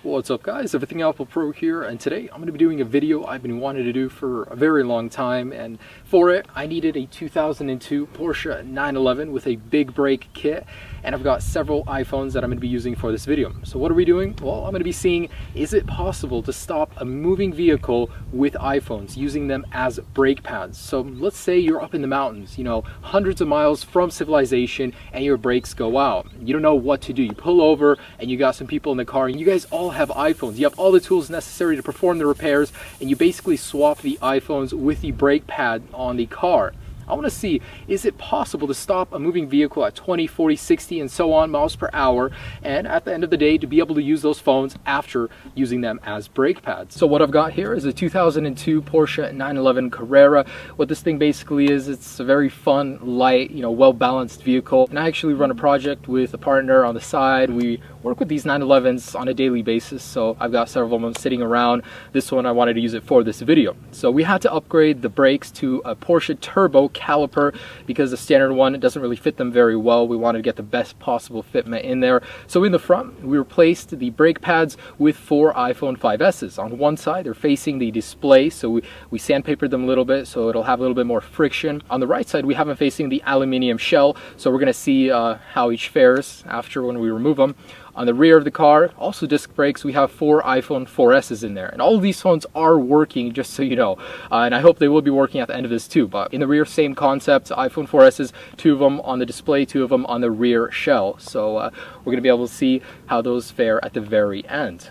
What's up guys, Everything Apple Pro here, and today I'm going to be doing a video I've been wanting to do for a very long time, and for it I needed a 2002 Porsche 911 with a big brake kit, and I've got several iPhones that I'm going to be using for this video. So what are we doing? Well, I'm going to be seeing, is it possible to stop a moving vehicle with iPhones, using them as brake pads? So let's say you're up in the mountains, you know, hundreds of miles from civilization, and your brakes go out. You don't know what to do. You pull over and you got some people in the car, and you guys all have iPhones. You have all the tools necessary to perform the repairs, and you basically swap the iPhones with the brake pad on the car. I want to see, is it possible to stop a moving vehicle at 20, 40, 60, and so on miles per hour, and at the end of the day to be able to use those phones after using them as brake pads. So what I've got here is a 2002 Porsche 911 Carrera. What this thing basically is, it's a very fun, light, you know, well-balanced vehicle. And I actually run a project with a partner on the side. We work with these 911s on a daily basis, so I've got several of them sitting around. This one I wanted to use it for this video. So we had to upgrade the brakes to a Porsche Turbo caliper because the standard one doesn't really fit them very well. We wanted to get the best possible fitment in there. So in the front, we replaced the brake pads with 4 iPhone 5Ss. On one side, they're facing the display, so we sandpapered them a little bit so it'll have a little bit more friction. On the right side, we have them facing the aluminum shell, so we're going to see how each fares after when we remove them. On the rear of the car, also disc brakes, we have 4 iPhone 4Ss in there. And all of these phones are working, just so you know. And I hope they will be working at the end of this too. But in the rear, same concept, iPhone 4Ss, 2 of them on the display, 2 of them on the rear shell. So we're going to be able to see how those fare at the very end.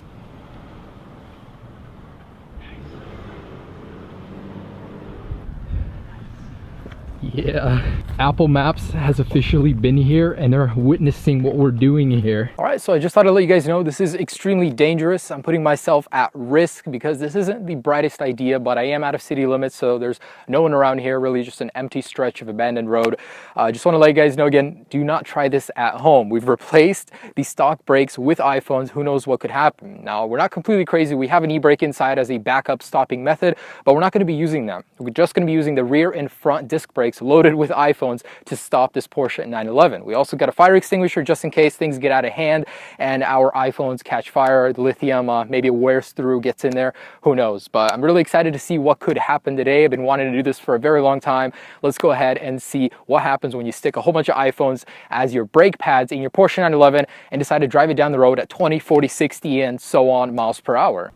Yeah, Apple Maps has officially been here and they're witnessing what we're doing here. All right, so I just thought I'd let you guys know this is extremely dangerous. I'm putting myself at risk because this isn't the brightest idea, but I am out of city limits, so there's no one around here, really just an empty stretch of abandoned road. I just want to let you guys know again, do not try this at home. We've replaced the stock brakes with iPhones. Who knows what could happen? Now, we're not completely crazy. We have an e-brake inside as a backup stopping method, but we're not going to be using them. We're just going to be using the rear and front disc brakes loaded with iPhones to stop this Porsche 911. We also got a fire extinguisher just in case things get out of hand and our iPhones catch fire, the lithium, maybe it wears through, gets in there, who knows. But I'm really excited to see what could happen today. I've been wanting to do this for a very long time. Let's go ahead and see what happens when you stick a whole bunch of iPhones as your brake pads in your Porsche 911 and decide to drive it down the road at 20, 40, 60, and so on miles per hour.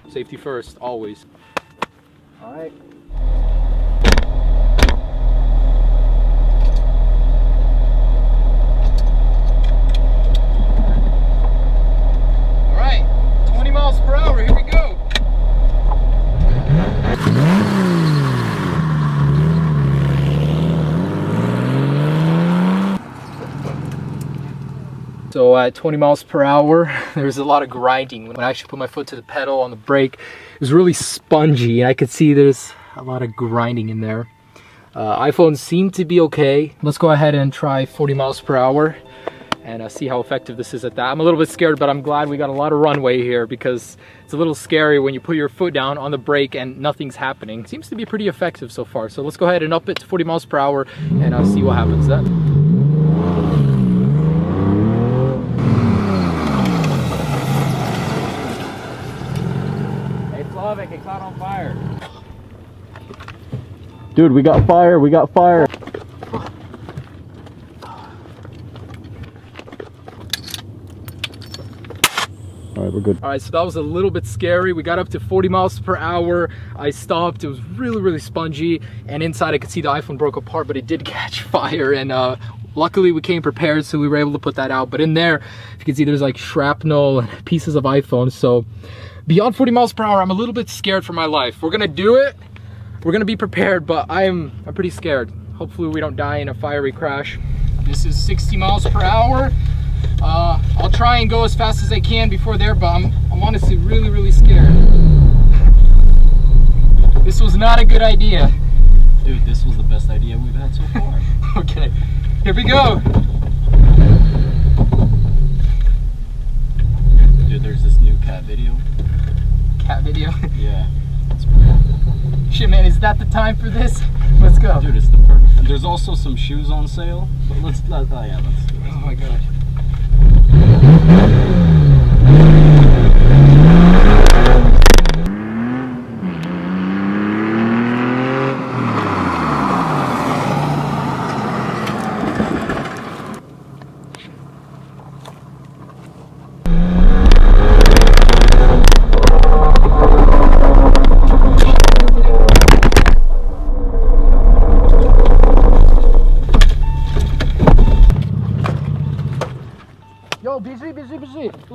Safety first, always. All right. Miles per hour, here we go. So at 20 miles per hour, there's a lot of grinding. When I actually put my foot to the pedal on the brake, it was really spongy, and I could see there's a lot of grinding in there. iPhones seem to be okay. Let's go ahead and try 40 miles per hour and see how effective this is at that. I'm a little bit scared, but I'm glad we got a lot of runway here because it's a little scary when you put your foot down on the brake and nothing's happening. It seems to be pretty effective so far. So let's go ahead and up it to 40 miles per hour and see what happens then. Hey Slavic, it caught on fire. Dude, we got fire, we got fire. All right, we're good. All right, so that was a little bit scary. We got up to 40 miles per hour. I stopped. It was really, really spongy. And inside I could see the iPhone broke apart, but it did catch fire. And luckily we came prepared, so we were able to put that out. But in there, if you can see, there's like shrapnel and pieces of iPhone. So beyond 40 miles per hour, I'm a little bit scared for my life. We're gonna do it. We're gonna be prepared, but I'm pretty scared. Hopefully we don't die in a fiery crash. This is 60 miles per hour. I'll try and go as fast as I can before there, but I'm honestly really, really scared. This was not a good idea. Dude, this was the best idea we've had so far. Okay, here we go. Dude, there's this new cat video. Cat video? Yeah. Shit, man, is that the time for this? Let's go. Dude, it's the perfect. There's also some shoes on sale, but let's do this. Oh my god.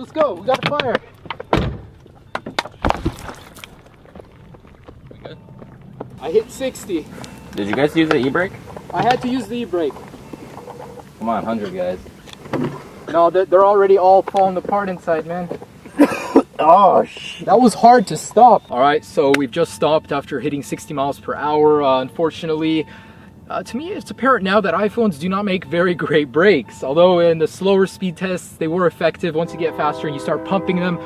let's go. We got a fire. We good? I hit 60. Did you guys use the e-brake? I had to use the e-brake. Come on, 100 guys. No, they're already all falling apart inside, man. Oh, shit. That was hard to stop. All right, so we've just stopped after hitting 60 miles per hour. Unfortunately, to me, it's apparent now that iPhones do not make very great brakes. Although in the slower speed tests, they were effective. Once you get faster and you start pumping them,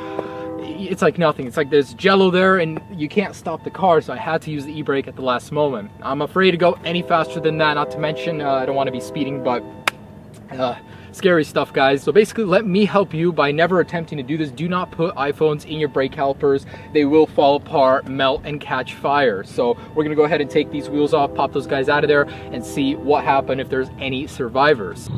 it's like nothing. It's like there's jello there and you can't stop the car, so I had to use the e-brake at the last moment. I'm afraid to go any faster than that, not to mention I don't want to be speeding, but scary stuff, guys. So basically, let me help you by never attempting to do this. Do not put iPhones in your brake calipers. They will fall apart, melt, and catch fire. So we're gonna go ahead and take these wheels off, pop those guys out of there, and see what happened if there's any survivors.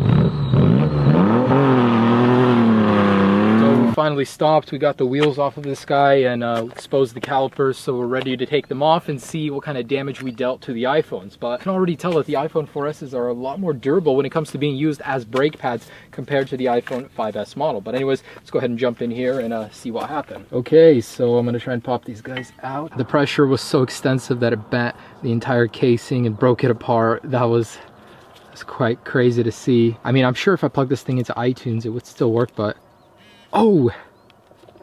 Finally stopped. We got the wheels off of this guy and exposed the calipers, so we're ready to take them off and see what kind of damage we dealt to the iPhones. But I can already tell that the iPhone 4Ss are a lot more durable when it comes to being used as brake pads compared to the iPhone 5S model. But anyways, let's go ahead and jump in here and see what happened. Okay, so I'm gonna try and pop these guys out. The pressure was so extensive that it bent the entire casing and broke it apart. That's quite crazy to see. I mean, I'm sure if I plug this thing into iTunes, it would still work, but oh,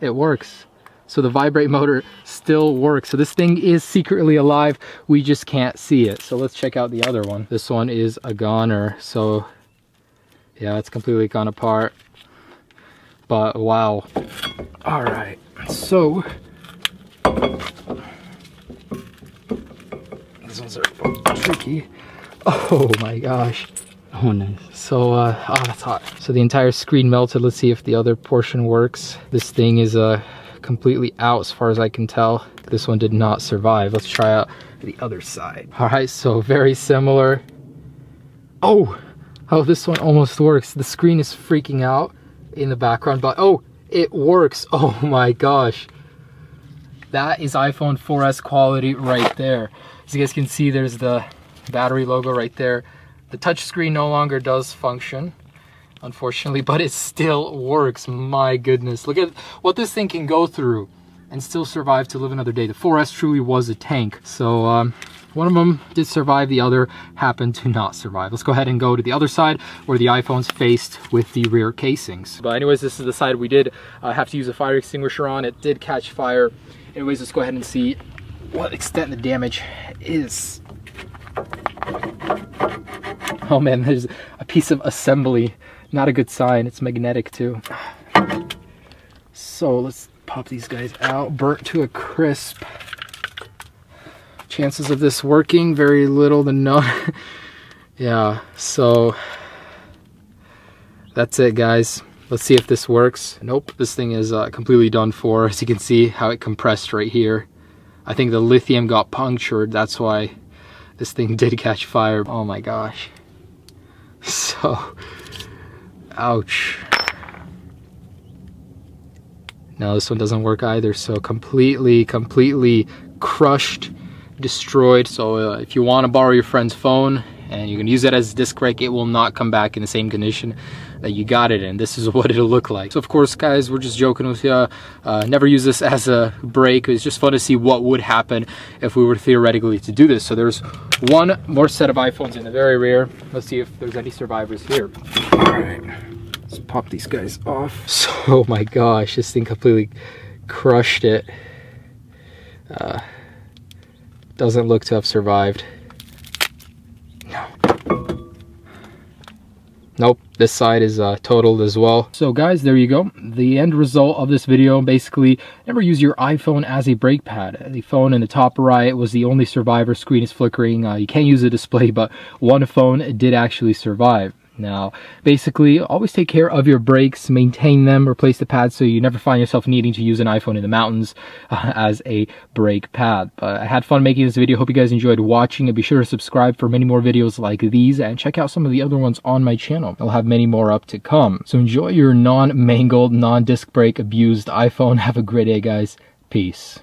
it works. So the vibrate motor still works. So this thing is secretly alive. We just can't see it. So let's check out the other one. This one is a goner. So yeah, it's completely gone apart. But wow. All right. So these ones are tricky. Oh my gosh. Oh, nice. So, oh, that's hot. So the entire screen melted. Let's see if the other portion works. This thing is completely out as far as I can tell. This one did not survive. Let's try out the other side. All right, so very similar. Oh, this one almost works. The screen is freaking out in the background, but oh, it works. Oh my gosh. That is iPhone 4S quality right there. As you guys can see, there's the battery logo right there. The touchscreen no longer does function, unfortunately, but it still works. My goodness, look at what this thing can go through and still survive to live another day. The 4S truly was a tank. So one of them did survive, the other happened to not survive. Let's go ahead and go to the other side where the iPhone's faced with the rear casings. But anyways, this is the side we did have to use a fire extinguisher on. It did catch fire. Anyways, let's go ahead and see what extent the damage is. Oh man, there's a piece of assembly. Not a good sign. It's magnetic too. So let's pop these guys out. Burnt to a crisp. Chances of this working, very little to none. Yeah, so that's it, guys. Let's see if this works. Nope, this thing is completely done for. As you can see how it compressed right here. I think the lithium got punctured. That's why this thing did catch fire. Oh my gosh. So, ouch. No, this one doesn't work either. So completely crushed, destroyed. So if you want to borrow your friend's phone and you can use it as a disc brake, it will not come back in the same condition that you got it in. This is what it'll look like. So of course, guys, we're just joking with you. Never use this as a brake. It's just fun to see what would happen if we were theoretically to do this. So there's one more set of iPhones in the very rear. Let's see if there's any survivors here. All right, let's pop these guys off. So, oh my gosh, this thing completely crushed it. Doesn't look to have survived. No. Nope, this side is totaled as well. So guys, there you go. The end result of this video, basically, never use your iPhone as a brake pad. The phone in the top right was the only survivor. Screen is flickering. You can't use the display, but one phone did actually survive. Now, basically, always take care of your brakes, maintain them, replace the pads so you never find yourself needing to use an iPhone in the mountains as a brake pad. But I had fun making this video. Hope you guys enjoyed watching it. Be sure to subscribe for many more videos like these and check out some of the other ones on my channel. I'll have many more up to come. So enjoy your non-mangled, non-disc brake abused iPhone. Have a great day, guys. Peace.